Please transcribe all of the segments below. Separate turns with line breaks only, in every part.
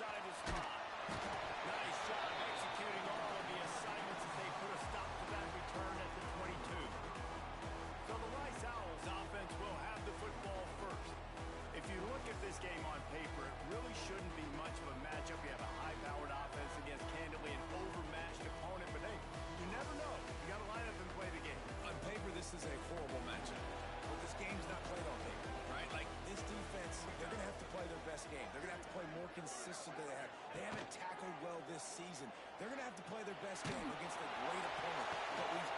inside his spot. Nice job executing all of the assignments as they put a stop to that return at the 22. So the Rice Owls offense will have the football first. If you look at this game on paper, it really shouldn't be much of a matchup. You have a high-powered offense against candidly an overmatched opponent, but hey, you never know. You got to line up and play the game.
On paper, this is a horrible matchup. But this game's not played on paper, right? Like, this defense, they're going to have to play their best game. They're going to have to play more consistent than they have. They haven't tackled well this season. They're going to have to play their best game against a great opponent. But we've...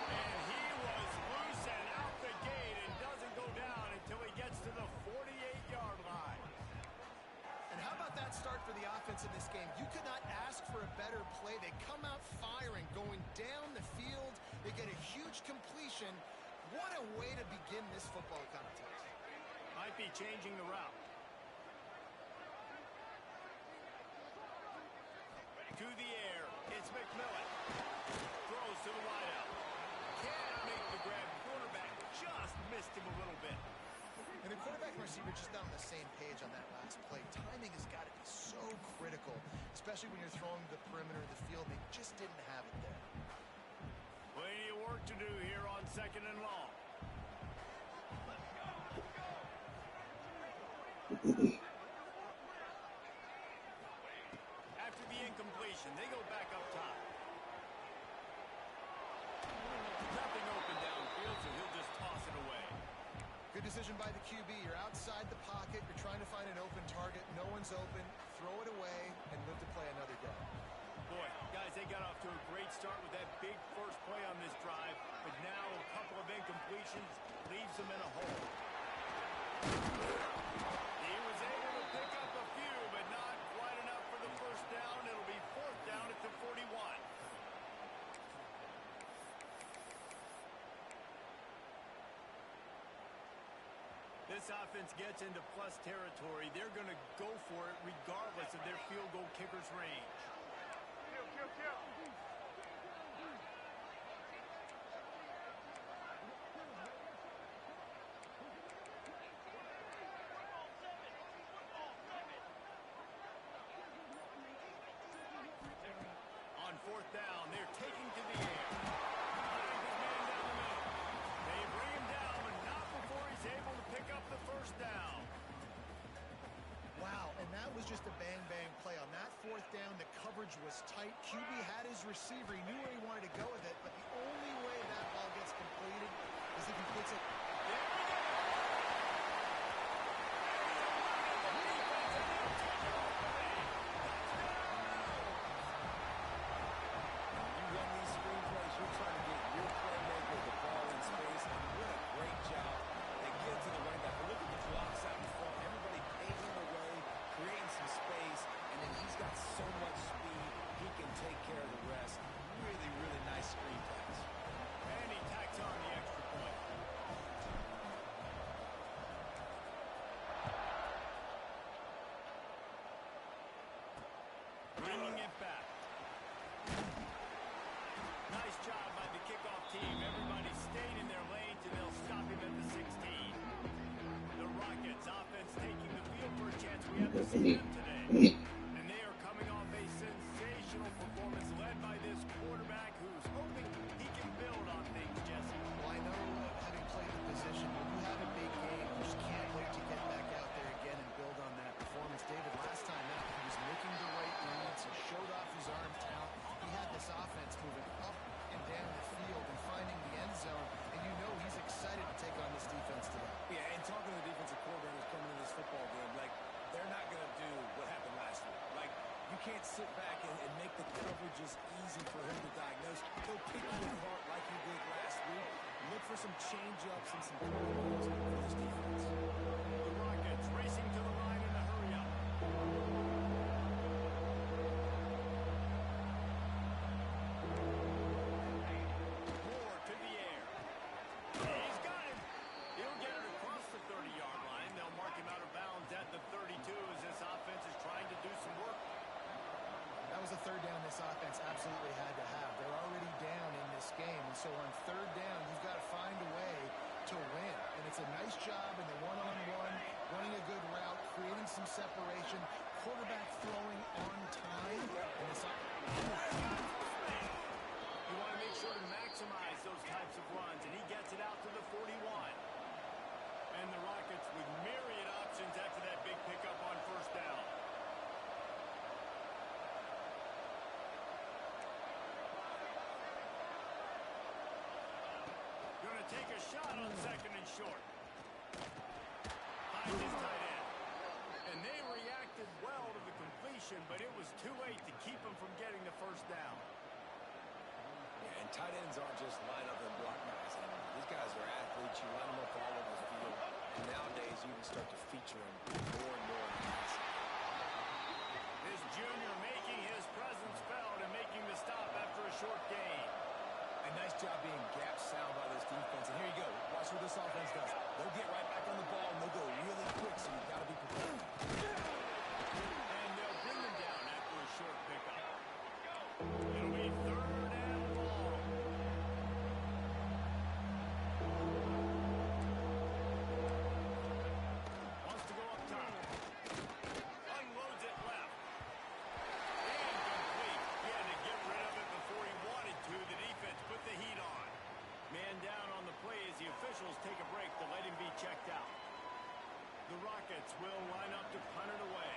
And he was loose and out the gate and doesn't go down until he gets to the 48-yard line.
And how about that start for the offense in this game? You could not ask for a better play. They come out firing, going down the field. They get a huge completion. What a way to begin this football contest.
Might be changing the route. To the air, it's McMillan. Throws to the wideout. Can't make the grab. Quarterback just missed him a little bit.
And the quarterback and receiver just not on the same page on that last play. Timing has got to be so critical, especially when you're throwing the perimeter of the field. They just didn't have it there.
Plenty of work to do here on 2nd and long. After the incompletion, they go back up top. Nothing open downfield, so he'll just toss it away.
Good decision by the QB. You're outside the pocket. You're trying to find an open target. No one's open. Throw it away and live to play another day.
Boy, guys, they got off to a great start with that big first play on this drive, but now a couple of incompletions leaves them in a hole. He was able to pick up a few, but not quite enough for the first down. It'll be 4th down at the 41. This offense gets into plus territory. They're going to go for it regardless of their field goal kicker's range. On 4th down, they're taking to the air. Finds his man down the middle. They bring him down, but not before he's able to pick up the first down.
Wow, and that was just a bang-bang play. On that 4th down, the coverage was tight. QB had his receiver. He knew where he wanted to go with it, but the only way that ball gets completed is if he puts it...
Bringing it back. Nice job by the kickoff team. Everybody stayed in their lanes, and they'll stop him at the 16. The Rockets offense taking the field for a chance. We have to see them today. And they are coming off a sensational performance led by this quarterback who's hoping he can build on things, Jesse.
Well, I know having played the position, when you have a big game, you just can't wait to get back out there again and build on that performance. David, last time out, he was making the right reads. He showed off his arm talent. He had this offense moving up and down the field and finding the end zone. And you know he's excited to take on this defense today.
Yeah, and talking to the defensive coordinators coming in this football game, like, they're not going to do what happened last week. Like, you can't sit back and make the coverages easy for him to diagnose. He'll pick you apart like he did last week. Look for some change-ups and some corners for this defense.
The Rockets racing to the line in a hurry-up. Moore to the air. He's got him. He'll get it across the 30-yard line. They'll mark him out of bounds at the 32 as this offense is trying to do some work.
That was a 3rd down this offense absolutely had to have. They're already down in this game, and so on 3rd down, you've got to find a way to win. And it's a nice job in the one-on-one, running a good route, creating some separation. Quarterback throwing on time. And it's
You want to make sure to maximize those types of runs, and he gets it out to the 41. And the Rockets with myriad options after that big pickup on first down. Going to take a shot on second and short. Finds his tight end. And they reacted well to the completion, but it was too late to keep him from getting the first down.
Yeah, and tight ends aren't just line up and block guys anymore. These guys are athletes. You line them up all over the field. And nowadays, you can start to feature them more and more.
This junior making his presence felt and making the stop after a short gain.
A nice job being gap sound by this defense. And here you go. Watch what this offense does. They'll get right back on the ball, and they'll go really quick, so you've got to be prepared.
And they'll bring him down after a short pickup. It'll be third and long. Wants to go up top. Unloads it left. Incomplete. He had to get rid of it before he wanted to. The defense put the heat on. Man down on the play as the officials take a break to let him be checked out. The Rockets will line up to punt it away.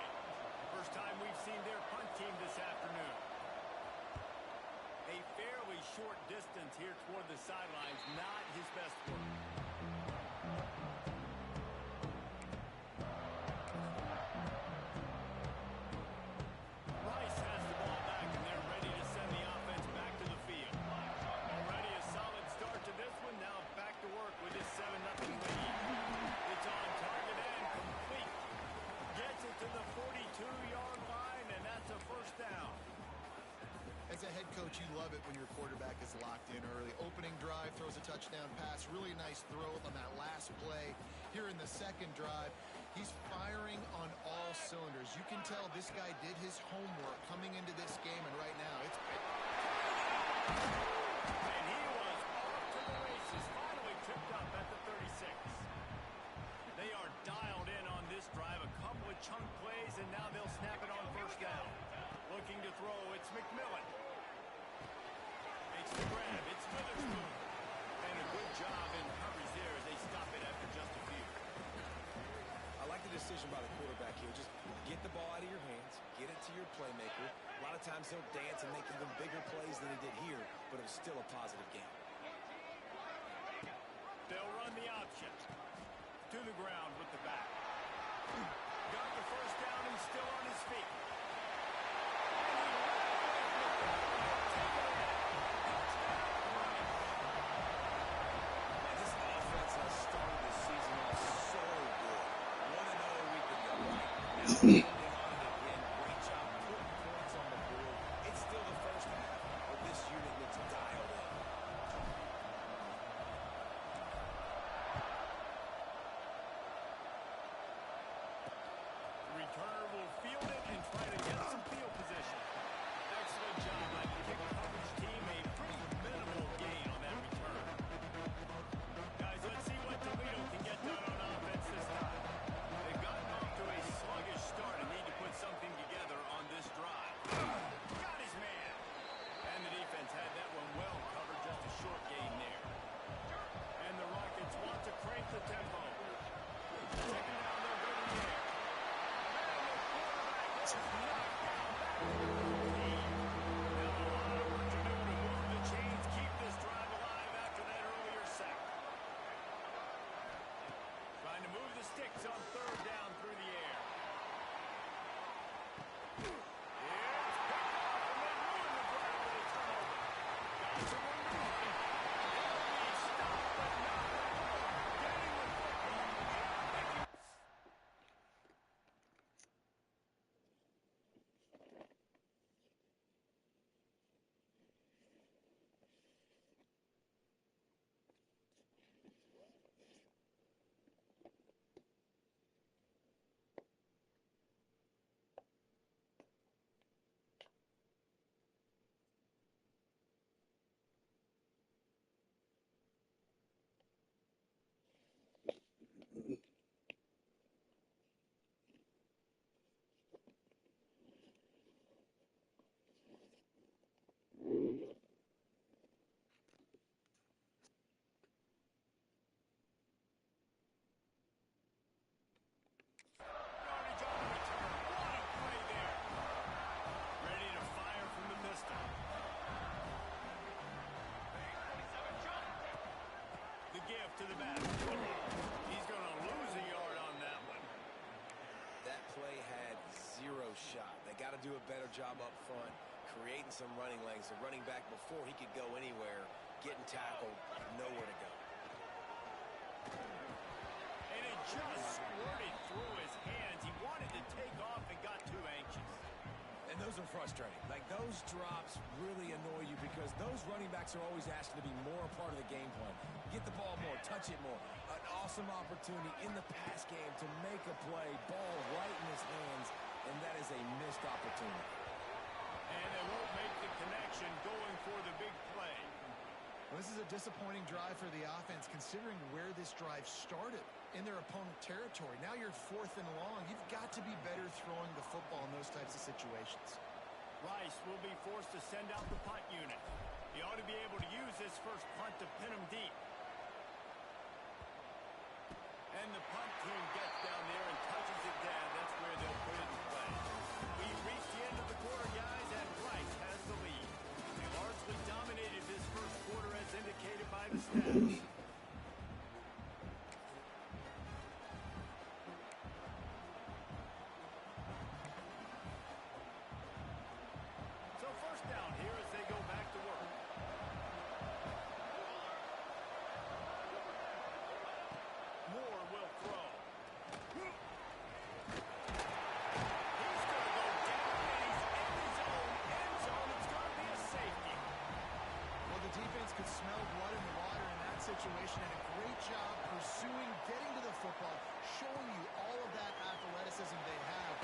First time we've seen their punt team this afternoon. A fairly short distance here toward the sidelines, not his best work. Rice has the ball back, and they're ready to send the offense back to the field. Already a solid start to this one. Now back to work with this 7-0 lead. It's on target and complete. Gets it to the 42-yard line, and that's a first down.
As a head coach, you love it when your quarterback is locked in early. Opening drive, throws a touchdown pass. Really nice throw on that last play. Here in the second drive, he's firing on all cylinders. You can tell this guy did his homework coming into this game, and right now it's...
And he was off to the races, finally tripped up at the 36. They are dialed in on this drive, a couple of chunk plays, and now they'll snap it on first down. Looking to throw, it's McMillan. Makes the grab, it's Witherspoon. And a good job in coverage there as they stop it after just a few.
I like the decision by the quarterback here. Just get the ball out of your hands, get it to your playmaker. A lot of times he'll dance and make even bigger plays than he did here, but it was still a positive game.
They'll run the option. To the ground with the back. Got the first down, he's still on his feet.
And this offense has started the season off so good. 1-0 a week ago. Now building on it again. Great job putting points on the board. It's still the first half, but this unit looks dialed in.
The returner will field it and try to get some field position. Excellent job by the kick coverage team. A pretty minimal gain on that return. Guys, let's see what Toledo can get done on offense this time. They've gotten off to a sluggish start, and to the basket. He's going to lose a yard on that one.
That play had zero shot. They got to do a better job up front, creating some running lanes. The running back, before he could go anywhere, getting tackled, nowhere to go.
And it just squirted through his hands. He wanted to take off and got too anxious.
And those are frustrating. Like, those drops really annoy you because those running backs are always asking to be more a part of the game plan. Get the ball more, touch it more. An awesome opportunity in the pass game to make a play, ball right in his hands, and that is a missed opportunity.
And they won't make the connection going for the big play.
Well, this is a disappointing drive for the offense, considering where this drive started in their opponent territory. Now you're 4th and long. You've got to be better throwing the football in those types of situations.
Rice will be forced to send out the punt unit. He ought to be able to use this first punt to pin him deep. And the punt team gets down there and touches it down. That's where they'll put it in play. We've reached the end of the quarter, guys, and Rice has the lead. They largely dominated this first quarter as indicated by the stats. So first down here as they go back to work. Moore will throw. He's going to go down, and he's in his own end zone. It's going to be a safety.
Well, the defense could smell blood in the water in that situation, and a great job pursuing, getting to the football, showing you all of that athleticism they have.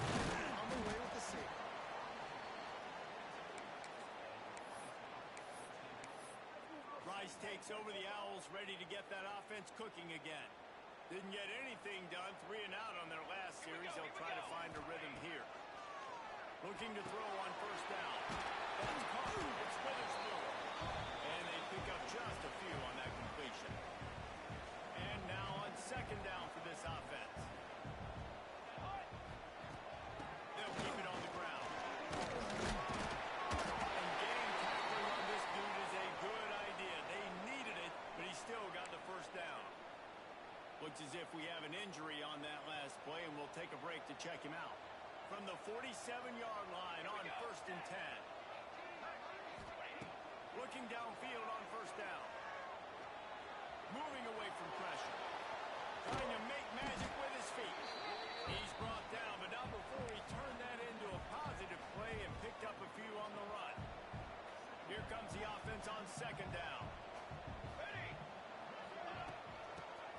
On the way with the safety.
Rice takes over the Owls, ready to get that offense cooking again. Didn't get anything done, 3 and out on their last series. They'll try to find a rhythm here. Looking to throw on first down. That's caught. It's Witherspoon. And they pick up just a few on that completion. And now on second down for this offense. They'll keep it on the ground. And game tackling on this dude is a good idea. They needed it, but he still got the first down. Looks as if we have an injury on that last play, and we'll take a break to check him out. From the 47-yard line on first and 10. Looking downfield on first down. Moving away from pressure. Trying to make magic with his feet. He's brought down, but not before he turned that into a positive play and picked up a few on the run. Here comes the offense on second down.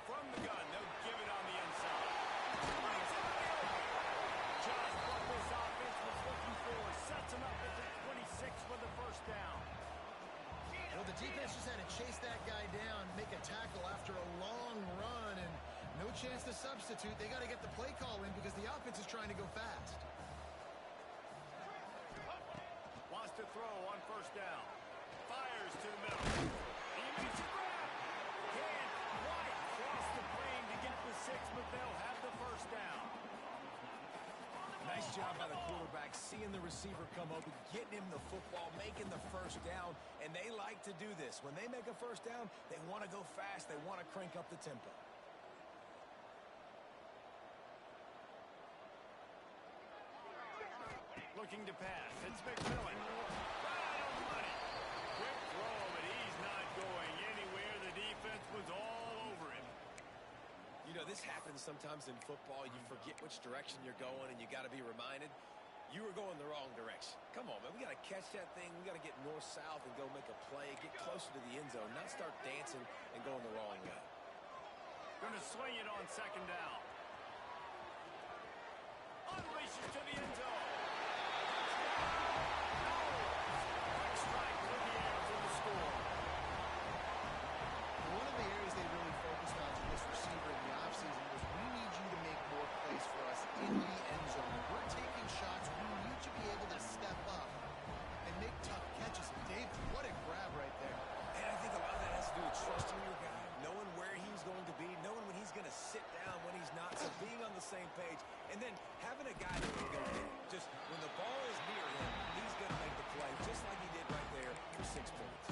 From the gun, they'll give it on the inside. Brings it on the open. Just what this offense was looking for. Sets him up at the 26 with the first down.
Well, the defense just had to chase that guy down, make a tackle after a long run, and no chance to substitute. They got to get the play call in because the offense is trying to go fast.
Wants to throw on first down. Fires to the middle. He makes a grab. Can't quite cross the plane to get the 6, but they'll have the first down.
Nice job by the quarterback, seeing the receiver come open, getting him the football, making the first down, and they like to do this. When they make a first down, they want to go fast. They want to crank up the tempo.
Looking to pass. It's McMillan. Right on the money. Quick throw, but he's not going anywhere. The defense was all over him.
You know, this happens sometimes in football. You forget which direction you're going, and you got to be reminded you were going the wrong direction. Come on, man. We got to catch that thing. We got to get north-south and go make a play, get closer to the end zone, not start dancing and going the wrong way.
Going to swing it on second down. Unleashes to the end zone. Quick strike through the air for the score.
One of the areas they really focused on for this receiver in the offseason was we need you to make more plays for us in the end zone. If we're taking shots, we need to be able to step up and make tough catches. Dave, what a grab right there.
And I think a lot of that has to do with trusting your guy, knowing where he's going to be, knowing when he's going to sit down, when he's not, so being on the same page, and then having a guy that can go get it. Just when the ball is near him, he's going to make the play, just like he did right there for 6 points.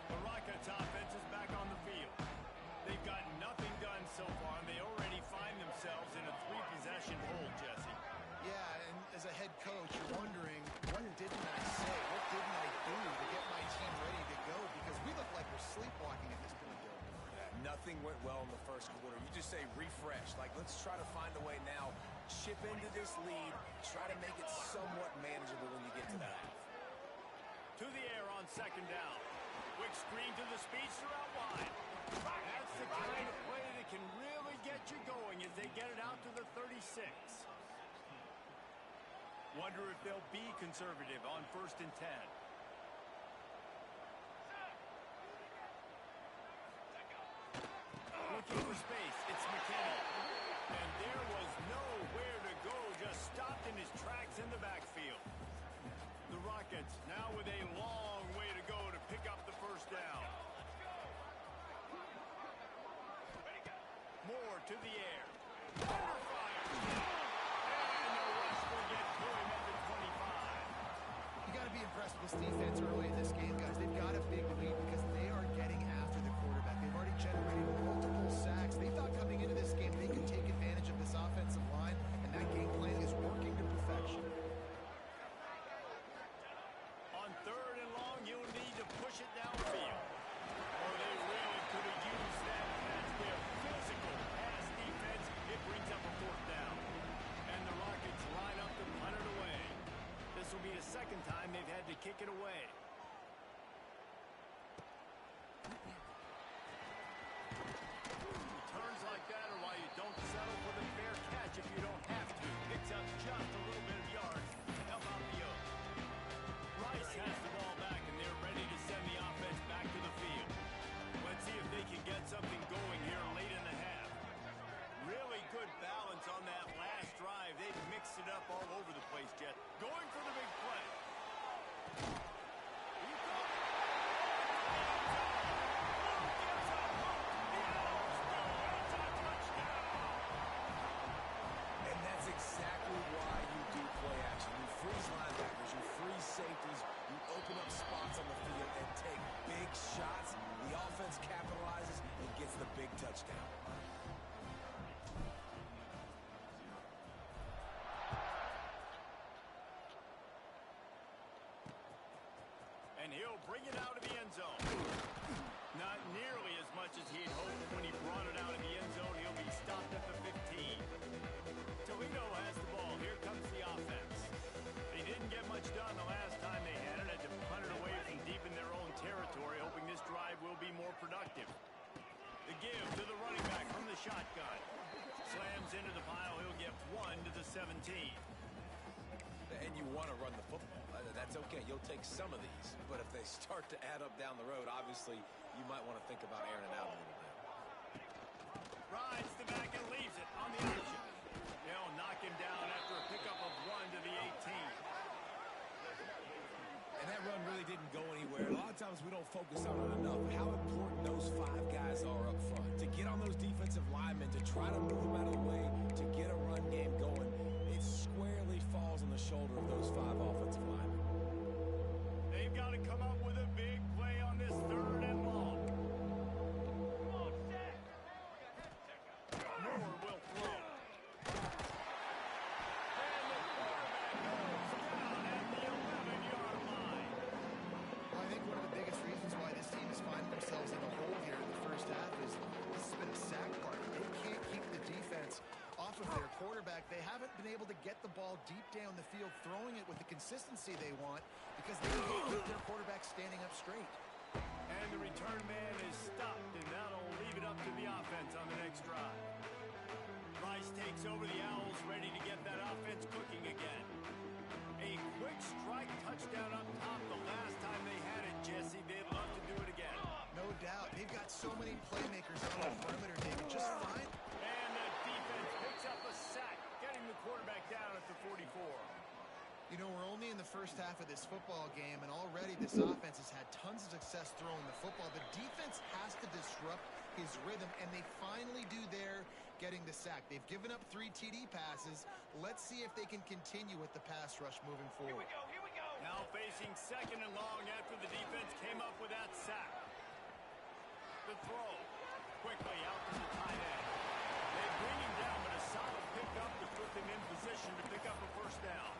The Rockets offense is back on the field. They've got nothing done so far, and they already find themselves in a 3-possession hole, Jesse.
Yeah, and as a head coach, you're wondering, what didn't I say? What didn't I do to get my team ready to go? Because we look like we're sleepwalking at this point.
Nothing went well in the first quarter. You just say refresh. Like, let's try to find a way now. Chip into this lead. Try to make it somewhat manageable when you get to that half.
To the air on second down. Quick screen to the speedster out wide. That's the kind of play that can really get you going as they get it out to the 36. Wonder if they'll be conservative on 1st and 10. Looking for space, it's McKinney. And there was nowhere to go, just stopped in his tracks in the backfield. The Rockets now with a long way to go to pick up the first down. Moore to the air. Under fire. And the rush will get to him at the 25.
You got to be impressed with this defense early in this game, guys. They've got a big lead because they are getting after the quarterback. They've already generated multiple sacks. They thought coming into this game they could take advantage of this offensive line, and that game plan is working to perfection.
On 3rd and long, you'll need to push it downfield. Or they really could have used that pass there. Physical pass defense. It brings up a 4th down. And the Rockets line up to punt it away. This will be the second time they've had to kick it away. Turns like that are why you don't settle for the fair catch if you don't have to. Picks up just a little bit of yards to help out the Oaks. Rice has the ball back, and they're ready to send the offense back to the field. Let's see if they can get something going here late in the half. Really good balance on that last drive. They've mixed it up all over the place, Jet. Going for the big play.
And that's exactly why you do play action. You freeze linebackers, you freeze safeties, you open up spots on the field and take big shots. The offense capitalizes and gets the big touchdown.
And he'll bring it out of the end zone. Not nearly as much as he'd hoped when he brought it out of the end zone. He'll be stopped at the 15. Toledo has the ball. Here comes the offense. They didn't get much done the last time they had it. Had to punt it away from deep in their own territory, hoping this drive will be more productive. The give to the running back from the shotgun. Slams into the pile. He'll get 1 to the 17.
And you want to run the football. That's okay. You'll take some of these. But if they start to add up down the road, obviously, you might want to think about airing it out a little bit.
Rides the back and leaves it on the option. They'll knock him down after a pickup of 1 to the 18.
And that run really didn't go anywhere. A lot of times we don't focus on it enough. How important those 5 guys are up front. To get on those defensive linemen, to try to move them out of the way, to get a run game going, it squarely falls on the shoulder of those 5 offensive linemen.
They've got to come up with a big play on this 3rd and long. Moore will throw. And the quarterback goes down at the 11-yard line.
Well, I think one of the biggest reasons why this team is finding themselves in a hole here in the first half is this has been a sack party. They can't keep the defense off of their quarterback. They haven't been able to get the ball deep down the field, throwing it with the consistency they want because they can't keep their quarterback standing up straight.
And the return man is stopped, and that'll leave it up to the offense on the next drive. Rice takes over the Owls, ready to get that offense cooking again. A quick strike touchdown up top the last time they had it, Jesse. They'd love to do it again.
No doubt. They've got so many playmakers on the perimeter, David. Just fine.
And the defense picks up a sack, getting the quarterback down at the 44.
You know, we're only in the first half of this football game, and already this offense has had tons of success throwing the football. The defense has to disrupt his rhythm, and they finally do there, getting the sack. They've given up 3 TD passes. Let's see if they can continue with the pass rush moving forward.
Here we go. Now facing 2nd and long after the defense came up with that sack. The throw. quickly out to the tight end. They bring him down, but a solid pickup to put them in position to pick up a first down.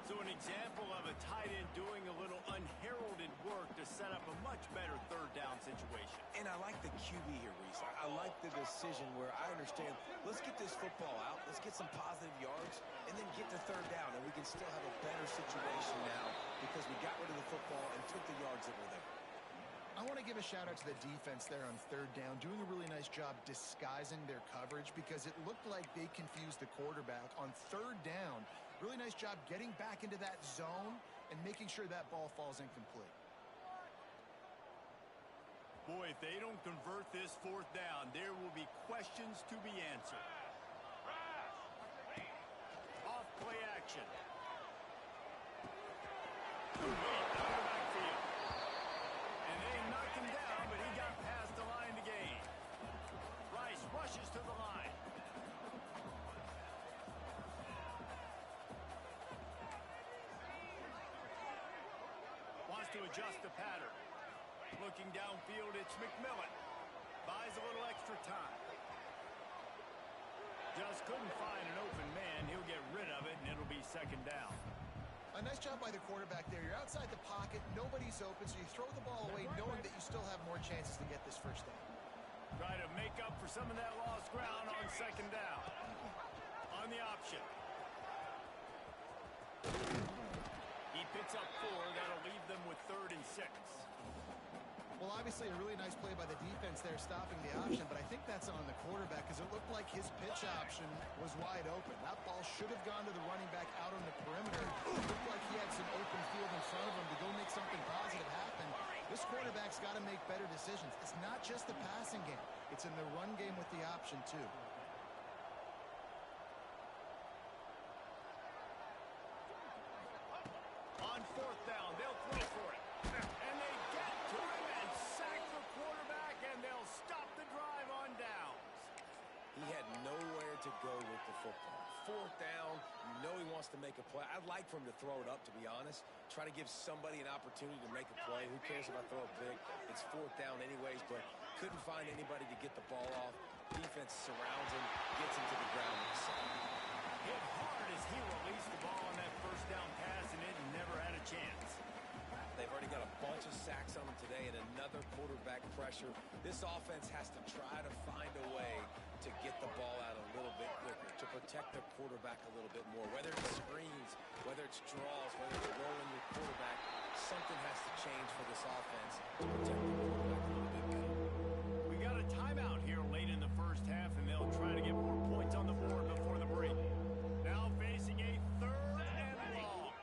So an example of a tight end doing a little unheralded work to set up a much better third down situation.
And I like the QB here, Reese. I like the decision where I understand, let's get this football out, let's get some positive yards, and then get to third down, and we can still have a better situation now because we got rid of the football and took the yards that were there.
I want to give a shout out to the defense there on third down, doing a really nice job disguising their coverage because it looked like they confused the quarterback on third down. Really nice job getting back into that zone and making sure that ball falls incomplete.
Boy, if they don't convert this fourth down, there will be questions to be answered. Off play action. Complete out of the backfield. And they knocked him down, but he got past the line to gain. Rice rushes to the line. Wants to adjust the pattern. Looking downfield, it's McMillan. Buys a little extra time. Just couldn't find an open man. He'll get rid of it, and it'll be second down.
A nice job by the quarterback there. You're outside the pocket. Nobody's open, so you throw the ball away knowing that you still have more chances to get this first down.
Try to make up for some of that lost ground on second down. On the option. He picks up 4. That'll leave them with 3rd and 6.
Well, obviously a really nice play by the defense there stopping the option, but I think that's on the quarterback because it looked like his pitch option was wide open. That ball should have gone to the running back out on the perimeter. It looked like he had some open field in front of him to go make something positive happen. This quarterback's got to make better decisions. It's not just the passing game. It's in the run game with the option, too.
On fourth down, they'll throw for it. And they get to him and sack the quarterback, and they'll stop the drive on downs.
He had nowhere to go with the football. Fourth down, you know he wants to make a play. I'd like for him to throw it up, to be honest. Try to give somebody an opportunity to make a play. Who cares if I throw it big? It's fourth down anyways, but couldn't find anybody to get the ball off. Defense surrounds him, gets him to the ground with a sack.
Hit hard as he released the ball on that first down pass, and it never had a chance.
They've already got a bunch of sacks on them today and another quarterback pressure. This offense has to try to find a way to get the ball out a little bit quicker, to protect their quarterback a little bit more. Whether it's screens, whether it's draws, whether it's rolling your quarterback, something has to change for this offense to protect the quarterback a little bit better.
We got a timeout here late in the first half, and they'll try to get more points on the board before the break. Now facing a 3rd and long.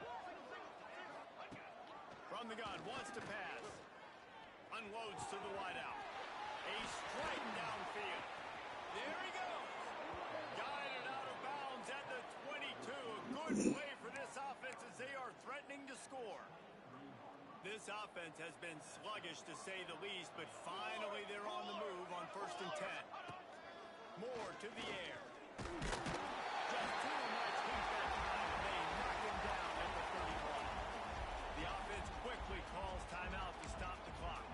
From the gun, wants to pass. Unloads to the wideout. A strike downfield. There he goes. Guided out of bounds at the 22. A good play for this offense as they are threatening to score. This offense has been sluggish to say the least, but finally they're on the move on 1st and 10. Moore to the air. Just too much heat that time, and they knock him down at the 31. The offense quickly calls timeout to stop the clock.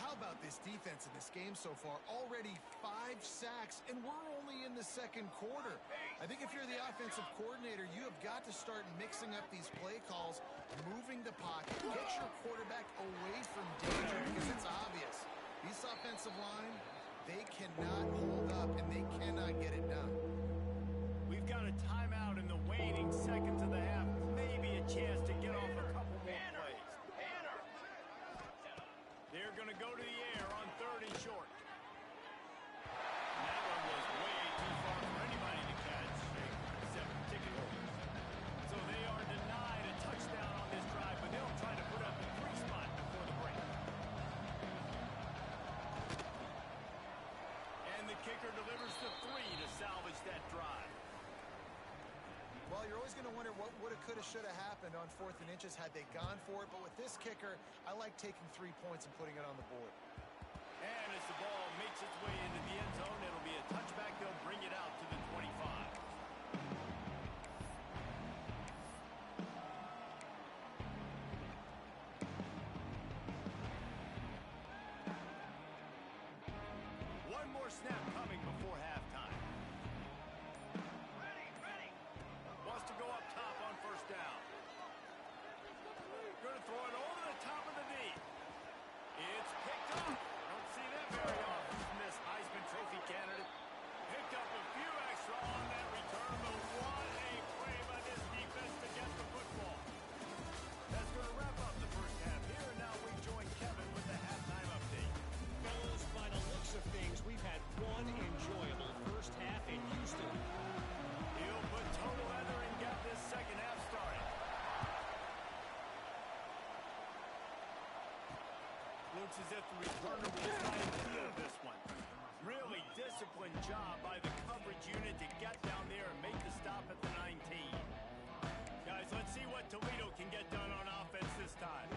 How about this defense in this game so far? Already 5 sacks, and we're only in the second quarter. I think if you're the offensive coordinator, you have got to start mixing up these play calls, moving the pocket, get your quarterback away from danger because it's obvious. This offensive line, they cannot hold up, and they cannot get it done.
We've got a timeout in the waning seconds of the half. Maybe a chance to get off a couple more plays. They're going to go to the air on 3rd and short. And that one was way too far for anybody to catch, except particularly. So they are denied a touchdown on this drive, but they'll try to put up a 3 spot before the break. And the kicker delivers the 3 to salvage that drive.
Well, you're always going to wonder what woulda, coulda, shoulda happened on 4th and inches had they gone for it. But with this kicker, I like taking 3 points and putting it on the board.
And as the ball makes its way into the end zone, it'll be a touchback. They'll bring it out to the 25. First snap coming before halftime. Wants to go up top on first down. Going to throw it over the top of the knee. It's picked up. Don't see that very often from this Heisman Trophy candidate. Picked up a few extra on that return, but what a play by this defense to get the football. That's going to wrap up the first half here, and now we join Kevin with the halftime update.
Fellows, by the looks of things, we've had one enjoyable first half in Houston.
He'll put total leather and get this second half started. Looks as if the returner will try and field this one. Really disciplined job by the coverage unit to get down there and make the stop at the 19. Guys, let's see what Toledo can get done on offense this time.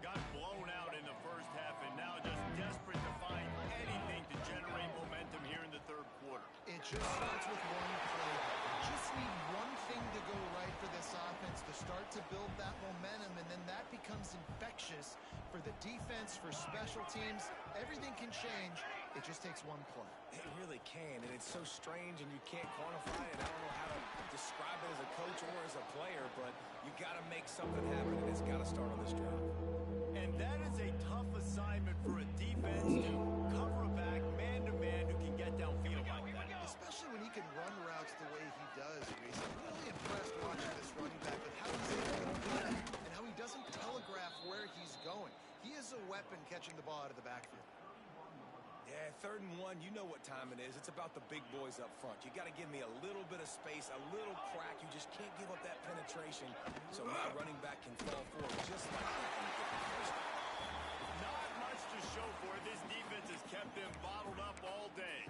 Got blown out in the first half and now just desperate to find anything to generate momentum here in the third quarter.
It just starts with one play. Just need one thing to go right for this offense to start to build that momentum, and then that becomes infectious for the defense, for special teams. Everything can change. It just takes one play.
It really can, and it's so strange, and you can't quantify it. I don't know how to describe it as a coach or as a player, but you got to make something happen, and it's got to start on this drive.
And that is a tough assignment for a defense to cover a back man-to-man who can get downfield like that.
Especially when he can run routes the way he does, Reese. I'm really impressed watching this running back with how he's able to do that and how he doesn't telegraph where he's going. He is a weapon catching the ball out of the backfield.
Yeah, 3rd and 1, you know what time it is. It's about the big boys up front. You got to give me a little bit of space, a little crack. You just can't give up that penetration so my running back can fall forward just like that and get the first down.
Not much to show for it. This defense has kept them bottled up all day.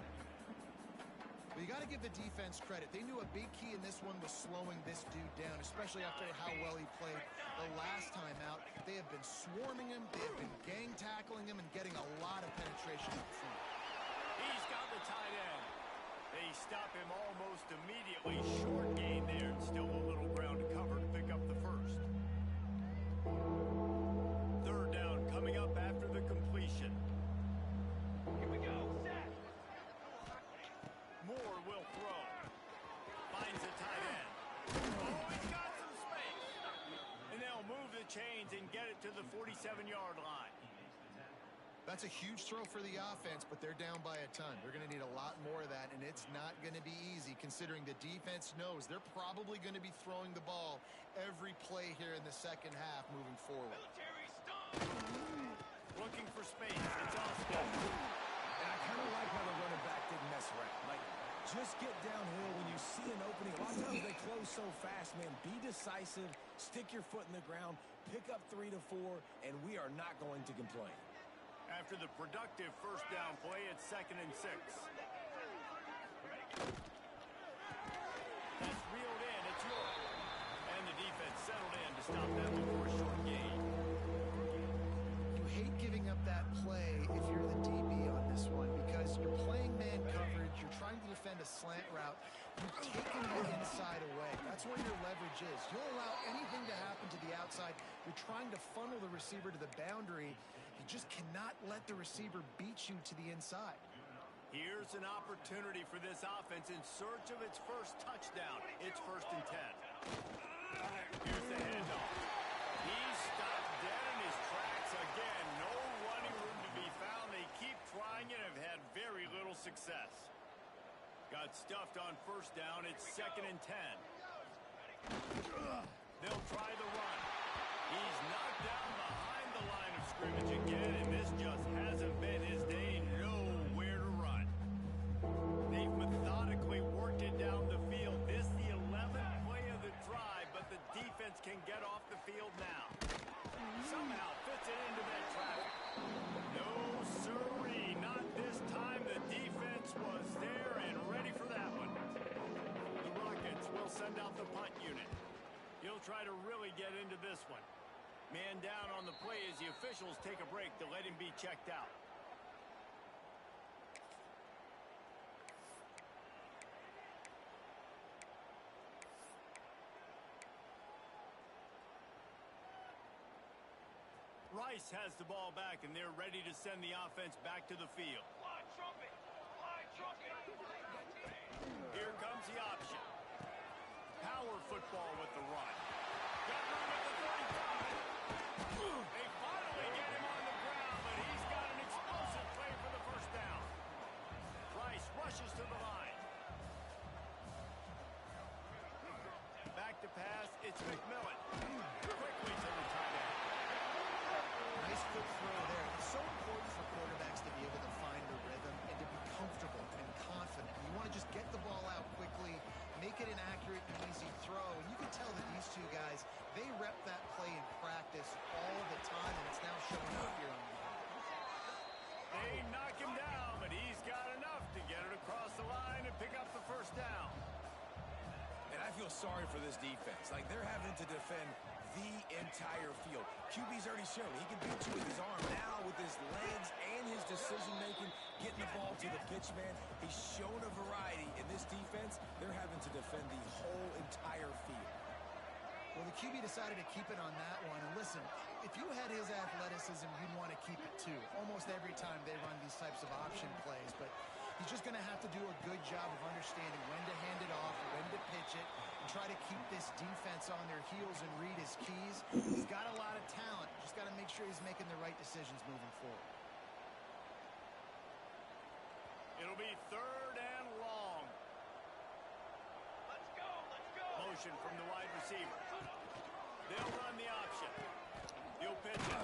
But you got to give the defense credit. They knew a big key in this one was slowing this dude down, especially after how well he played the last time out. They have been swarming him, they have been gang tackling him, and getting a lot of penetration up front.
He's got the tight end. They stop him almost immediately. Short gain there, and still a little ground to cover to pick up the first. 3rd down coming up after the completion. Here we go. Set. Moore will throw. Finds the tight end. Oh, he's got some space. And they'll move the chains and get it to the 47-yard line.
That's a huge throw for the offense, but they're down by a ton. They're going to need a lot more of that, and it's not going to be easy considering the defense knows they're probably going to be throwing the ball every play here in the second half moving forward.
Looking for space. It's Austin.
And I kind of like how the running back didn't mess around. Like, just get downhill when you see an opening. A lot of times they close so fast, man. Be decisive, stick your foot in the ground, pick up 3 to 4, and we are not going to complain.
After the productive first down play, it's 2nd and 6. That's reeled in. It's York. And the defense settled in to stop that before a short gain.
You hate giving up that play if you're the DB on this one because you're playing man coverage, you're trying to defend a slant route, you've taken the inside away. That's where your leverage is. You'll allow anything to happen to the outside. You're trying to funnel the receiver to the boundary. You just cannot let the receiver beat you to the inside.
Here's an opportunity for this offense in search of its first touchdown. It's 1st and 10. Here's the handoff. He's stopped dead in his tracks again. No running room to be found. They keep trying it and have had very little success. Got stuffed on first down. It's 2nd and 10. They'll try the run. He's knocked down behind the line of scrimmage again, and this just hasn't been his day. Nowhere to run. They've methodically worked it down the field. This the 11th play of the drive, but the defense can get off the field now. Somehow fits it into that traffic. No, sirree, not this time. The defense was there and ready for that one. The Rockets will send out the punt unit. He'll try to really get into this one. Man down on the play as the officials take a break to let him be checked out. Rice has the ball back, and they're ready to send the offense back to the field. to pass. It's McMillan. Quickly to the tight end.
Nice quick throw there. It's so important for quarterbacks to be able to find a rhythm and to be comfortable and confident. You want to just get the ball out quickly, make it an accurate and easy throw. And you can tell that these two guys, they rep that play in practice all the time, and it's now showing up here on the field.
They knock him down, but he's got enough to get it across the line and pick up the first down.
And I feel sorry for this defense. Like, they're having to defend the entire field. QB's already shown he can beat you with his arm. Now, with his legs and his decision-making, getting the ball to the pitch man, he's shown a variety. In this defense, they're having to defend the whole entire field.
Well, the QB decided to keep it on that one. And listen, if you had his athleticism, you'd want to keep it too. Almost every time they run these types of option plays. But he's just going to have to do a good job of understanding when to hand it off, when to pitch it, and try to keep this defense on their heels and read his keys. He's got a lot of talent. Just got to make sure he's making the right decisions moving forward.
It'll be 3rd and long. Let's go, let's go. Motion from the wide receiver. They'll run the option. He'll pitch it.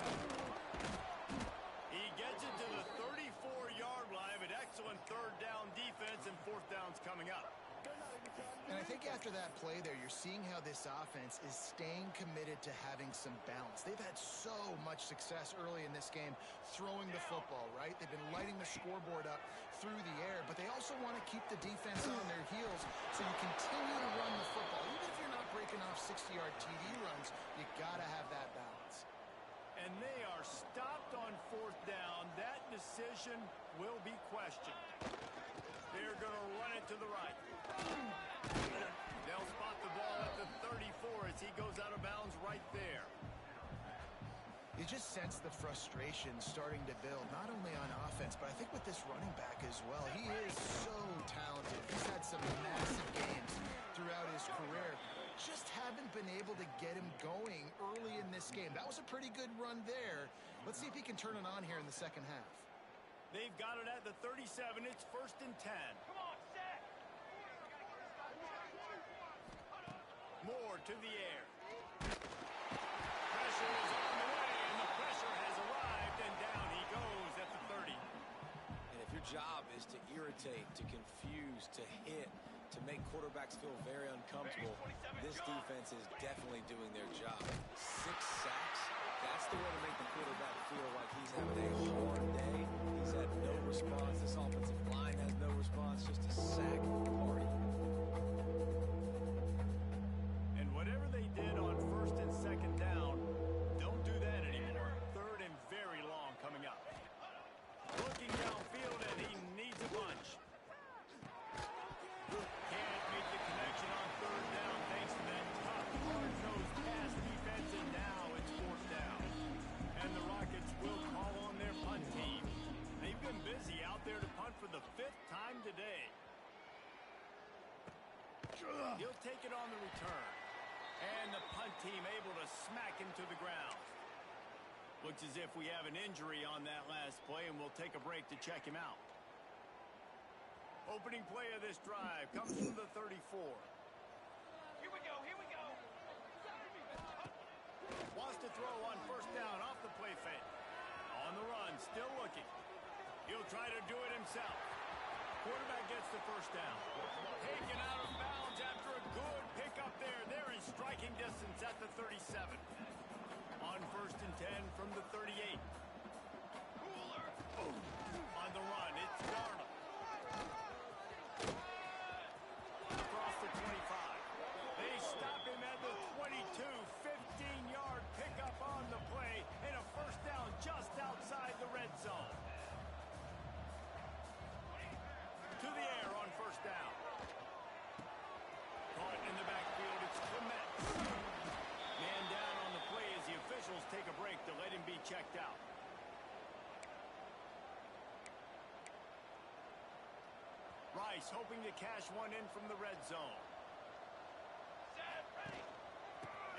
He gets it to the 34-yard line, but excellent 3rd down defense, and 4th down's coming up.
And I think after that play there, you're seeing how this offense is staying committed to having some balance. They've had so much success early in this game throwing the football, right? They've been lighting the scoreboard up through the air, but they also want to keep the defense on their heels, so you continue to run the football. Even if you're not breaking off 60-yard TD runs, you got to have that balance.
And they are stopped on 4th down. That decision will be questioned. They're going to run it to the right. They'll spot the ball at the 34 as he goes out of bounds right there.
You just sense the frustration starting to build, not only on offense, but I think with this running back as well. He is so talented. He's had some massive games throughout his career. Just haven't been able to get him going early in this game. That was a pretty good run there. Let's see if he can turn it on here in the second half.
They've got it at the 37. It's 1st and 10. Come on, set. Moore to the air. Pressure is on the way, and the pressure has arrived, and down he goes at the 30.
And if your job is to irritate, to confuse, to hit, to make quarterbacks feel very uncomfortable, this defense is definitely doing their job. 6 sacks, that's the way to make the quarterback feel like he's having a hard day. He's had no response. This offensive line has no response, just a sack party.
And whatever they did on 1st and 2nd down, don't do that anymore. 3rd and very long coming up. Looking downfield, and he needs a bunch. Can't make the connection on 3rd down thanks to that tough, hard-nosed pass defense, and now it's 4th down. And the Rockets will call on their punt team. They've been busy out there to punt for the 5th time today. He'll take it on the return. And the punt team able to smack him to the ground. Looks as if we have an injury on that last play, and we'll take a break to check him out. Opening play of this drive comes from the 34. Here we go, here we go. Wants to throw on 1st down off the play fake. On the run, still looking. He'll try to do it himself. Quarterback gets the 1st down. Taken out of bounds after a good pickup there. They're in striking distance at the 37. On 1st and 10 from the 38. Oh. On the run, it's Darnold. Across the 25. They stop him at the 22. 15-yard pickup on the play, and a 1st down just outside the red zone. To the air on 1st down. Caught in the backfield, it's Clements. Man down on the play as the officials take a break to let him be checked out. Rice hoping to cash one in from the red zone.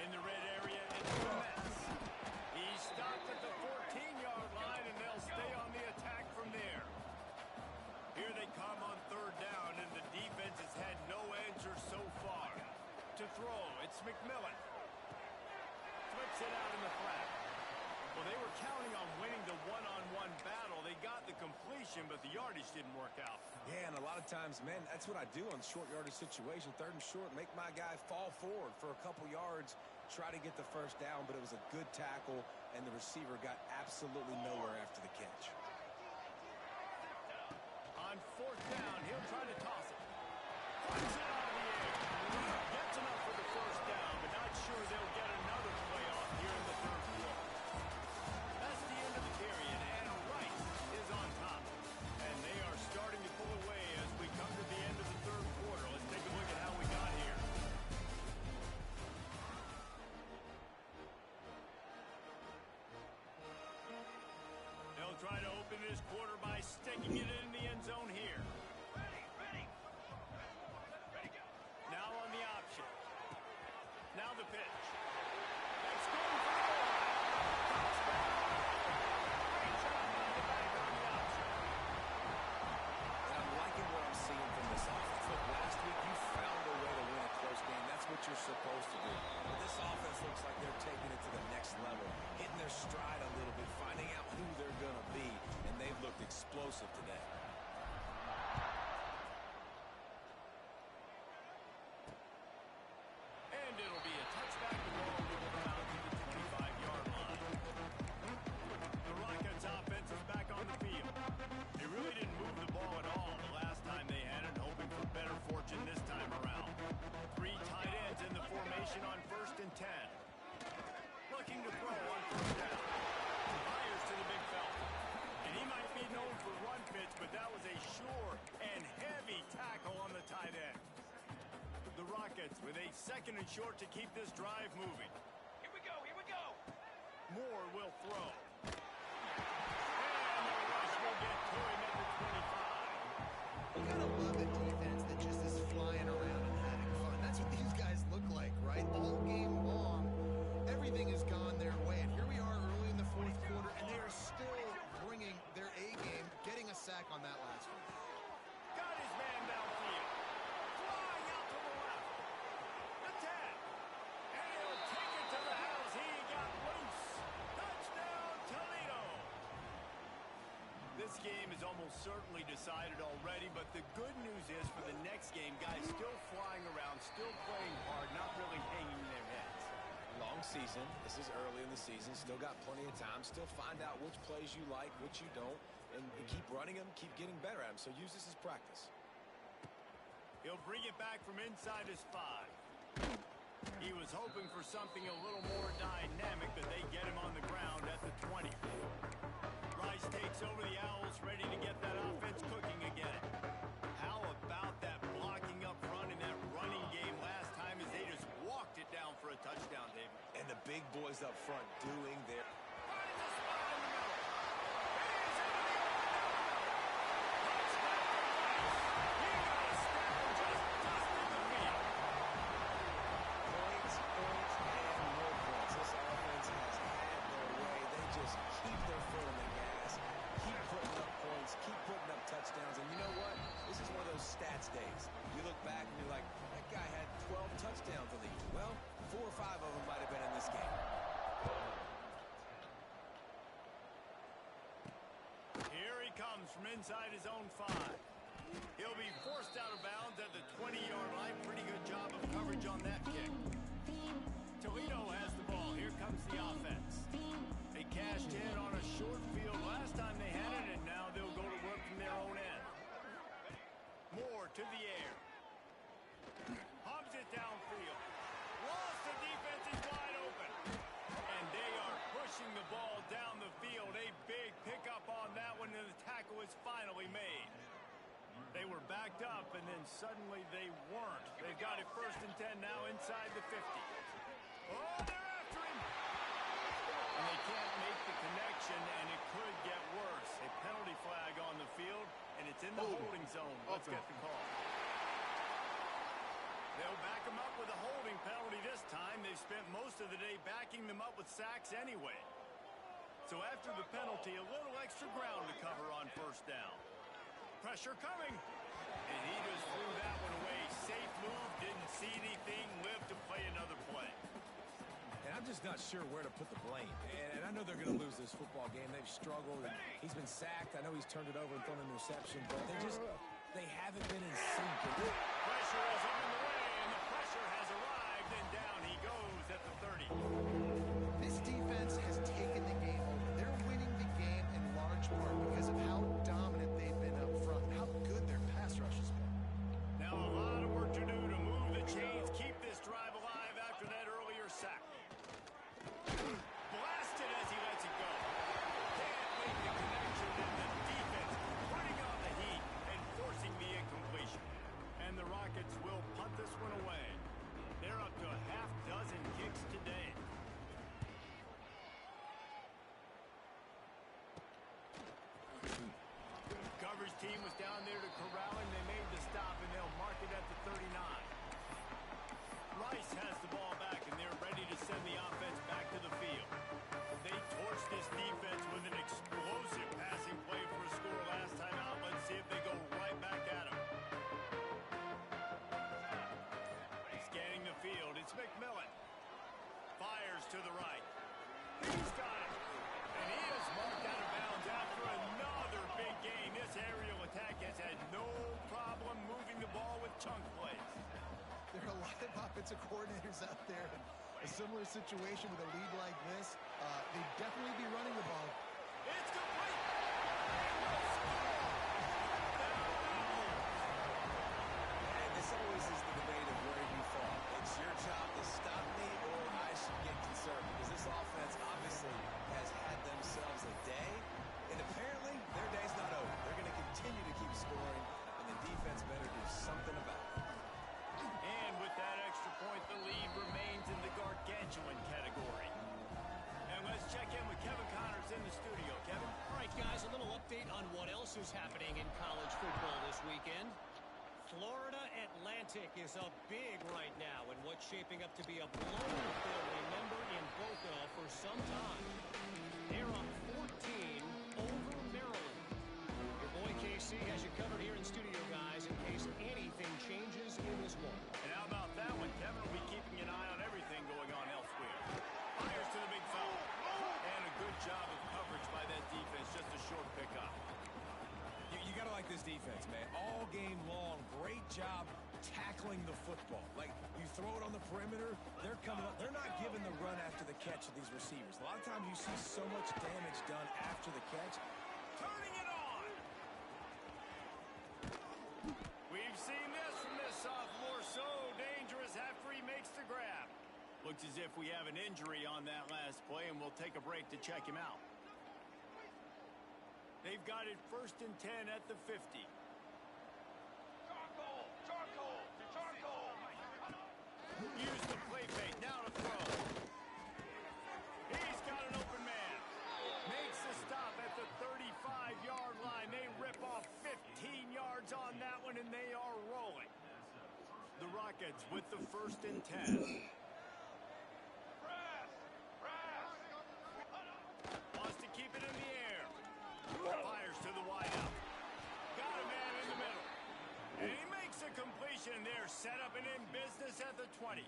In the red area, it's Clements. He's stopped at the 14-yard line, and they'll stay on the attack from there. Here they come on 3rd down, and the defense has had no answer so far. To throw, it's McMillan. yardage didn't work out.
Yeah, and a lot of times, man, that's what I do on short yardage situation. 3rd and short, make my guy fall forward for a couple yards, try to get the first down, but it was a good tackle, and the receiver got absolutely nowhere after the catch.
On 4th down, he'll try to toss it. Fires it out of the air. Gets enough for the first down, but not sure they'll get another play off here in the 3rd quarter. That's the end of the period, and Rice is on top. And they are starting to pull away as we come to the end of the 3rd quarter. Let's take a look at how we got here. They'll try to open this quarter by sticking it in the end zone here. Now on the option. Now the pitch. That's going for the goal line. Great job by the back on the option.
And I'm liking what I'm seeing from this offense. Look, last week you found a way to win a close game. That's what you're supposed to do. But this offense looks like they're taking it to the next level, hitting their stride a little bit, finding out who they're going to be, and they've looked explosive today.
And it'll be a touchback. The ball will come out to the 25-yard line. The Rockets offense is back on the field. They really didn't move the ball at all the last time they had it, hoping for better fortune this time around. 3 tight ends in the formation on 1st and 10. Looking to throw on 1st down. Fires to the big fella. And he might be known for run fits, but that was a sure and heavy tackle on the tight end. The Rockets with a 2nd and short to keep this drive moving. Here we go, here we go. Moore will throw. And the rush will get to him at the 25.
You gotta love a defense that just is flying around and having fun. That's what these guys look like, right? All game long, everything has gone their way. And here we are early in the 4th quarter, and they are still bringing their A game, getting a sack on that last one.
Got his man downfield. Flying out to the left. The 10. And he'll take it to the house. He got loose. Touchdown, Toledo. This game is almost certainly decided already, but the good news is for the next game, guys still flying around, still playing hard, not really hanging their heads.
Long season. This is early in the season. Still got plenty of time. Still find out which plays you like, which you don't, and keep running them, keep getting better at them. So use this as practice.
He'll bring it back from inside his 5. He was hoping for something a little more dynamic, but they get him on the ground at the 20. Rice takes over the Owls, ready to get that offense cooking again. How about that blocking up front in that running game last time as they just walked it down for a touchdown, David?
And the big boys up front doing their...
Finds a spot in the middle. He's in the touchdown, Rice. He got a step and just dusted the field.
Points, and more points. This offense has had their way. They just keep their foot on the gas, keep putting up points, keep putting up touchdowns. And you know what? This is one of those stats days. You look back and you're like, that guy had 12 touchdowns in the year. Well, 4 or 5 of them might have been in this game.
Here he comes from inside his own 5. He'll be forced out of bounds at the 20-yard line. Pretty good job of coverage on that kick. Toledo has the ball. Here comes the offense. They cashed in on a short field last time they had it, and now they'll go to work from their own end. Moore to the air. Hubs it downfield. Lost the defense is wide open. And they are pushing the ball down the field. A big pickup on that one, and the tackle is finally made. They were backed up, and then suddenly they weren't. They've got it 1st and 10 now inside the 50. Oh, they're after him. And they can't make the connection, and it could get worse. A penalty flag on the field, and it's in the holding zone. Let's get the call. They'll back them up with a holding penalty this time. They've spent most of the day backing them up with sacks anyway. So after the penalty, a little extra ground to cover on 1st down. Pressure coming. And he just threw that one away. Safe move, didn't see anything, lived to play another play.
And I'm just not sure where to put the blame. And I know they're going to lose this football game. They've struggled. And he's been sacked. I know he's turned it over and thrown an interception, but they haven't been in sync.
Pressure is on the way, and the pressure has arrived, and down he goes at the 30.
This defense has taken the game over. They're winning the game in large part because of how dominant they've been up front, how good their pass rush has been.
Now a lot of work to do to move the chains, keep this drive alive after that earlier sack. Blasted as he lets it go. Can't make the connection, and the defense putting on the heat and forcing the incompletion. And the Rockets will punt this one away. They're up to a half dozen kicks today. Coverage team was down there to corral him. They made the stop, and they'll mark it at the 39. Rice has the ball back, and they're ready to send the offense back to the field. They torched this defense with an explosive passing play for a score last time out. Let's see if they go right back at him. Scanning the field, it's McMillan. Fires to the right. He's got it. And he is marked out of bounds after another big game. This aerial attack has had no problem moving the ball with chunk plays.
There are a lot of offensive coordinators out there in a similar situation with a lead like this. They'd definitely be running the ball.
It's complete.
And this always is the debate of where you fall. It's your job to stop me, or I should get concerned, because this offense obviously has had themselves a day, and apparently their day's not over. They're going to continue to keep scoring, and the defense better do something about it.
And with that extra point, the lead remains in the gargantuan category. And let's check in with Kevin Connors in the studio. Kevin?
All right, guys, a little update on what else is happening in college football this weekend. Florida Atlantic is up big right now in what's shaping up to be a blowout they'll remember in Boca for some time. They're up 14 over Maryland. Your boy KC has you covered here in studio, guys, in case anything changes in this one.
And how about that one? Kevin will be keeping an eye on everything going on elsewhere. Fires to the big fella. And a good job of coverage by that defense. Just a short pickup.
You got to like this defense, man. All game long, great job tackling the football. Like, you throw it on the perimeter, they're coming up. They're not giving the run after the catch to these receivers. A lot of times you see so much damage done after the catch.
Turning it on. We've seen this from this sophomore. So dangerous after he makes the grab. Looks as if we have an injury on that last play, and we'll take a break to check him out. They've got it 1st and 10 at the 50. Use the play fake. Now to throw. He's got an open man. Makes the stop at the 35-yard line. They rip off 15 yards on that one, and they are rolling. The Rockets with the 1st and 10. Wants to keep it in the air. Fires to the wideout. Got a man in the middle. And he makes a completion there. Set up and in business at the 20.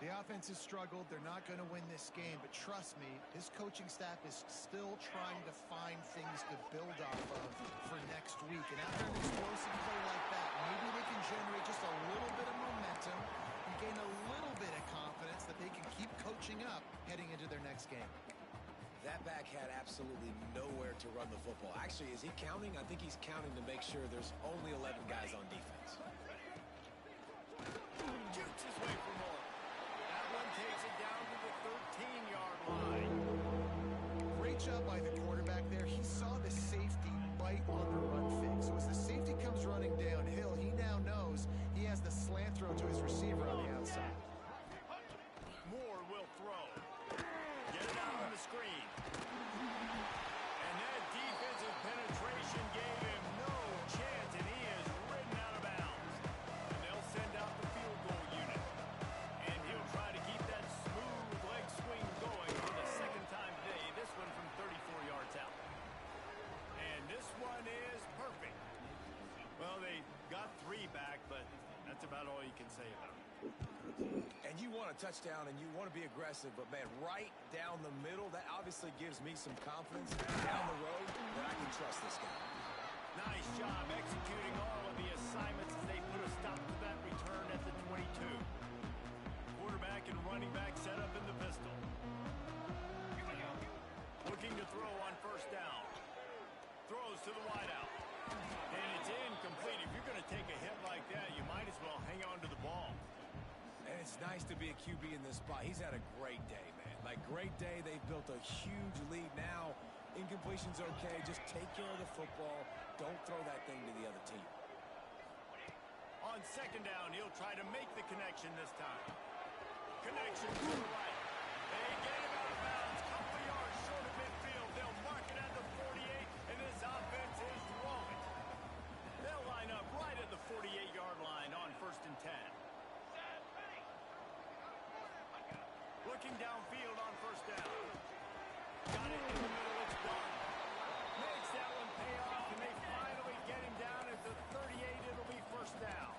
The offense has struggled. They're not going to win this game, but trust me, his coaching staff is still trying to find things to build off of for next week. And after an explosive play like that, maybe they can generate just a little bit of momentum and gain a little bit of confidence that they can keep coaching up heading into their next game.
That back had absolutely nowhere to run the football. Actually, is he counting? I think he's counting to make sure there's only 11 guys on defense.
Jukes his way for more. That one takes it down to the 13-yard line.
Great job by the quarterback there. He saw the safety bite on the run fake. So as the safety comes running downhill, he now knows he has the slant throw to his receiver on the outside.
Moore will throw. Get it out on the screen. And that defensive penetration gave him no chance, and he is ridden out of bounds. And they'll send out the field goal unit. And he'll try to keep that smooth leg swing going for the second time today. This one from 34 yards out. And this one is perfect. Well, they got 3 back, but that's about all you can say about it.
And you want a touchdown and you want to be aggressive, but, man, right down the middle, that obviously gives me some confidence down the road that I can trust this guy.
Nice job executing all of the assignments as they put a stop to that return at the 22. Quarterback and running back set up in the pistol. Looking to throw on first down. Throws to the wideout. And it's incomplete. If you're going to take a hit like that, you might as well hang on to the ball.
And it's nice to be a QB in this spot. He's had a great day, man. Like, great day. They've built a huge lead now. Incompletion's okay. Just take care of the football. Don't throw that thing to the other team.
On second down, he'll try to make the connection this time. Connection to the right. They get him out of bounds. Couple of yards short of midfield. They'll mark it at the 48, and this offense is rolling. They'll line up right at the 48-yard line on first and 10. Looking downfield on first down. Got it in the middle. It's done. Makes that one pay off, and they finally get him down at the 38. It'll be first down.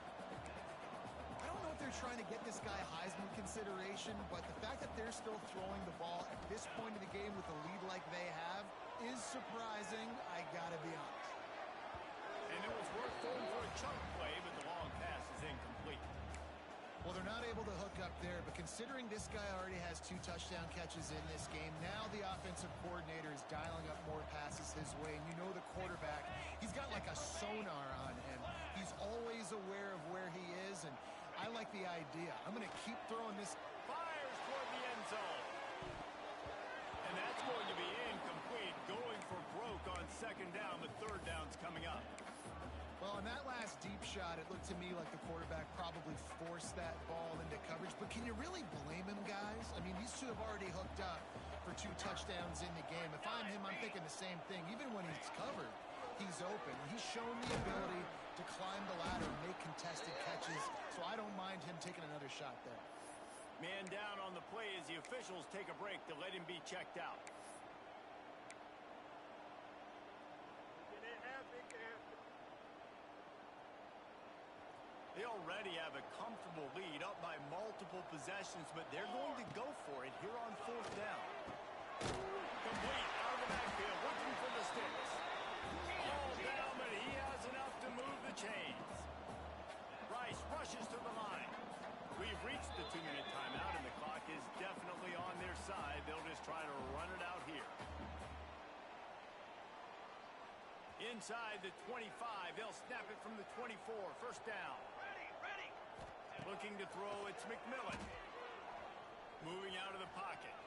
I don't know if they're trying to get this guy Heisman consideration, but the fact that they're still throwing the ball at this point in the game with a lead like they have is surprising, I gotta be honest.
And it was worth throwing for a chunk play, but the long pass is incomplete.
Well, they're not able to hook up there, but considering this guy already has 2 touchdown catches in this game, now the offensive coordinator is dialing up more passes his way, and you know the quarterback, he's got like a sonar on him. He's always aware of where he is, and I like the idea. I'm going to keep throwing this.
Fires toward the end zone. And that's going to be incomplete. Going for broke on second down. The third down's coming up.
Well, in that last deep shot, it looked to me like the quarterback probably forced that ball into coverage. But can you really blame him, guys? I mean, these two have already hooked up for 2 touchdowns in the game. If I'm him, I'm thinking the same thing. Even when he's covered, he's open. He's shown the ability to climb the ladder and make contested catches, so I don't mind him taking another shot there.
Man down on the play as the officials take a break to let him be checked out. They already have a comfortable lead up by multiple possessions, but they're going to go for it here on fourth down. Complete out of the backfield, looking for the sticks. All down, but he has enough to move the chains. Rice rushes to the line. We've reached the 2-minute timeout, and the clock is definitely on their side. They'll just try to run it out here. Inside the 25, they'll snap it from the 24. First down. Looking to throw, it's McMillan. Moving out of the pocket.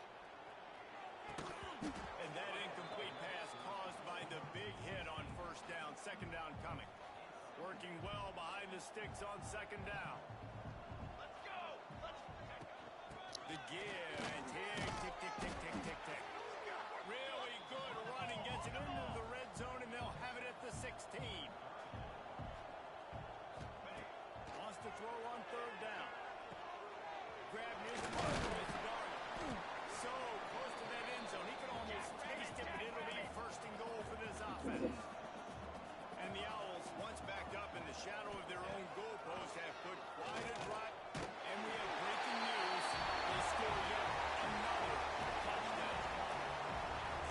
And that incomplete pass caused by the big hit on first down. Second down coming. Working well behind the sticks on second down. Let's go! The give and tick, tick, tick, tick, tick, tick, tick. Really good running. Gets it into the red zone, and they'll have it at the 16. Wants to throw on third down. Grab near the mark. So close to that end zone. He could almost taste it, but it'll be first and goal for this offense. And the Owls, once backed up in the shadow of their own goalpost, have put quite a drive. And we have breaking news. They score yet another touchdown.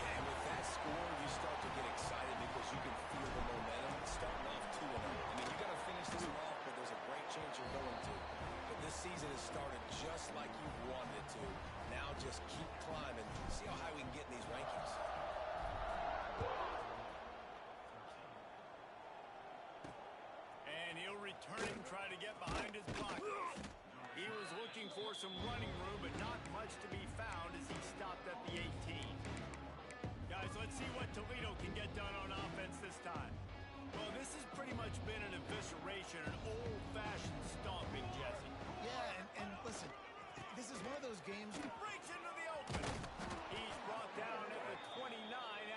And with that score, you start to get excited because you can feel the momentum. It's starting off 2-0. I mean, you got to finish this one off, but there's a great chance you're going to. But this season has started just like you wanted it to. Now just keep climbing. See how high we can get in these rankings.
And he'll return and try to get behind his blockers. He was looking for some running room, but not much to be found as he stopped at the 18. Guys, let's see what Toledo can get done on offense this time. Well, this has pretty much been an evisceration, an old-fashioned stomping, Jesse.
Yeah, and listen, this is one of those games.
He breaks into the open. He's brought down at the 29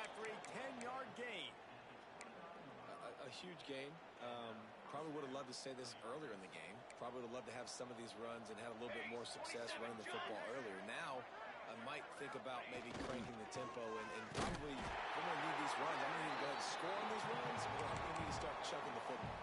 after a 10-yard gain.
A huge gain. Probably would have loved to say this earlier in the game. Probably would have loved to have some of these runs and had a little bit more success running the football earlier. Now, I might think about maybe cranking the tempo and probably, I'm going to need these runs. I'm going to need to go ahead and score on these runs, or I'm going to need to start chucking the football.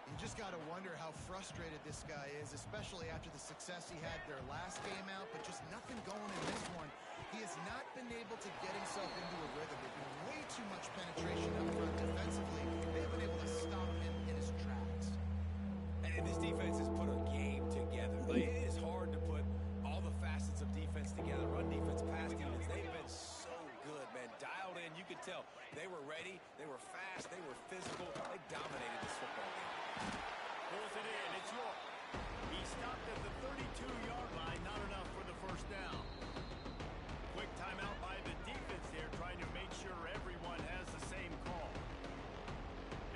You just got to wonder how frustrated this guy is, especially after the success he had their last game out, but just nothing going in this one. He has not been able to get himself into a rhythm. There's been way too much penetration up front defensively. They haven't been able to stop him in his tracks.
And this defense has put a game together. Like, it is hard to put all the facets of defense together. Run defense, pass defense, they've been so good, man. Dialed in, you could tell. They were ready, they were fast, they were physical. They dominated this football game.
Pulls it in, it's York. He stopped at the 32-yard line, not enough for the first down. Quick timeout by the defense there, trying to make sure everyone has the same call.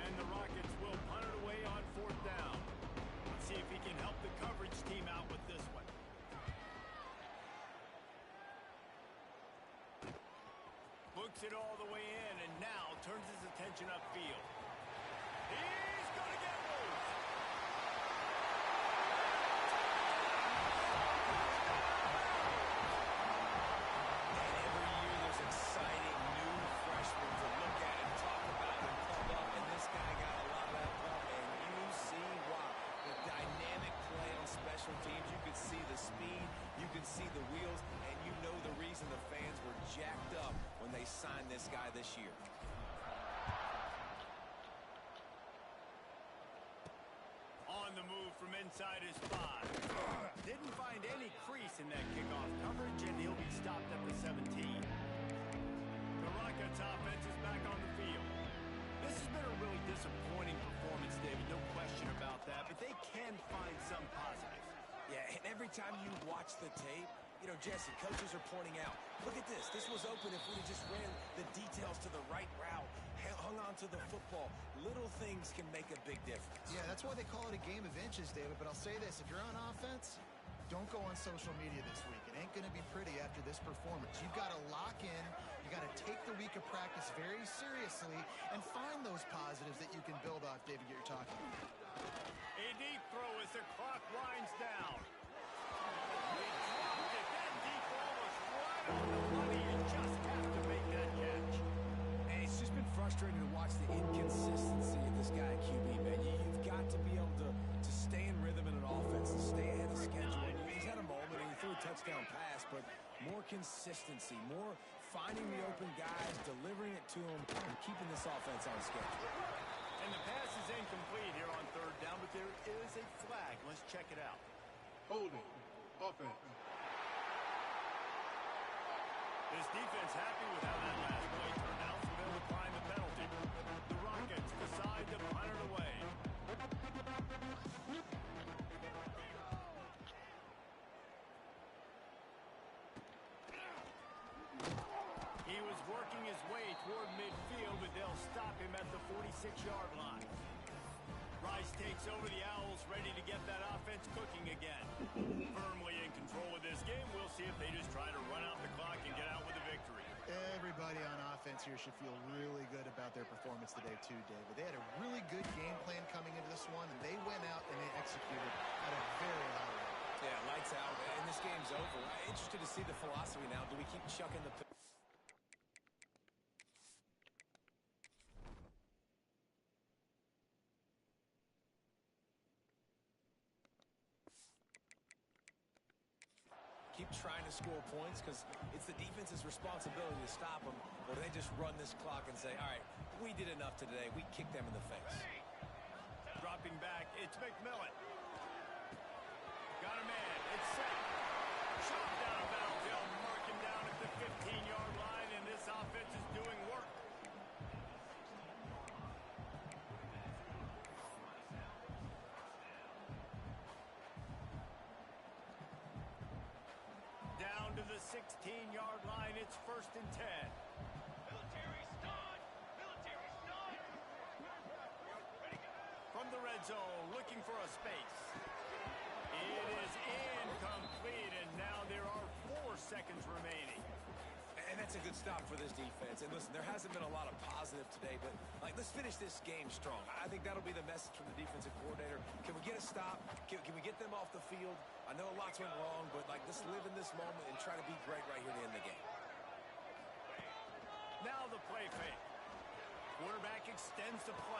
And the Rockets will punt it away on fourth down. Let's see if he can help the coverage team out with this one. Books it all the way in, and now turns his attention upfield. He's going to get loose.
And every year there's exciting new freshmen to look at and talk about and pump up. And this guy got a lot of that pump, and you see why. The dynamic play on special teams. You can see the speed, you can see the wheels, and you know the reason the fans were jacked up when they signed this guy this year.
On the move from inside his 5. Didn't find any crease in that kickoff coverage, and he'll be stopped at the 17. The Rockets offense is back on the field. This has been a really disappointing performance, David, no question about that, but they can find some positives.
Yeah, and every time you watch the tape, you know, Jesse, coaches are pointing out, look at this. This was open if we just ran the details to the right route, hung on to the football. Little things can make a big difference.
Yeah, that's why they call it a game of inches, David. But I'll say this, if you're on offense, don't go on social media this week. It ain't going to be pretty after this performance. You've got to lock in. You got to take the week of practice very seriously and find those positives that you can build off, David, you're talking about.
A deep throw as the clock winds down. He dropped it. That deep ball was right on the money. You just have to make that catch.
And it's just been frustrating to watch the inconsistency of this guy at QB, man. You've got to be able to stay in rhythm in an offense and stay ahead of schedule. He's had a moment and he threw a touchdown pass, but more consistency, more finding the open guys, delivering it to him, and keeping this offense on schedule.
And the pass is incomplete here on third down, but there is a flag. Let's check it out.
Holding. Offense.
This defense happy with how that last play turned out, so they'll apply the penalty. The Rockets decide to punt it away. He was working his way toward midfield, but they'll stop him at the 46-yard line. Rice takes over the Owls, ready to get that offense cooking again. Firmly in control of this game. We'll see if they just try to run out the clock and get out with a victory.
Everybody on offense here should feel really good about their performance today too, David. They had a really good game plan coming into this one, and they went out and they executed at a very high level.
Yeah, lights out, and this game's over. Interested to see the philosophy now. Do we keep chucking the... keep trying to score points because it's the defense's responsibility to stop them, or they just run this clock and say, all right, we did enough today. We kicked them in the face.
Dropping back, it's McMillan. Got a man, it's set. Shot down a bounds. They'll mark him down at the 15-yard line, and this offense is doing work. Down to the 16-yard line, it's 1st and 10.
Military stun! Military stun!
From the red zone, looking for a space. It is incomplete, and now there are 4 seconds remaining.
And that's a good stop for this defense. And listen, there hasn't been a lot of positive today, but let's finish this game strong. I think that'll be the message from the defensive coordinator. Can we get a stop? Can we get them off the field? I know a lot's went wrong, but let's live in this moment and try to be great right here to end the game.
Now the play fake. Quarterback extends the play.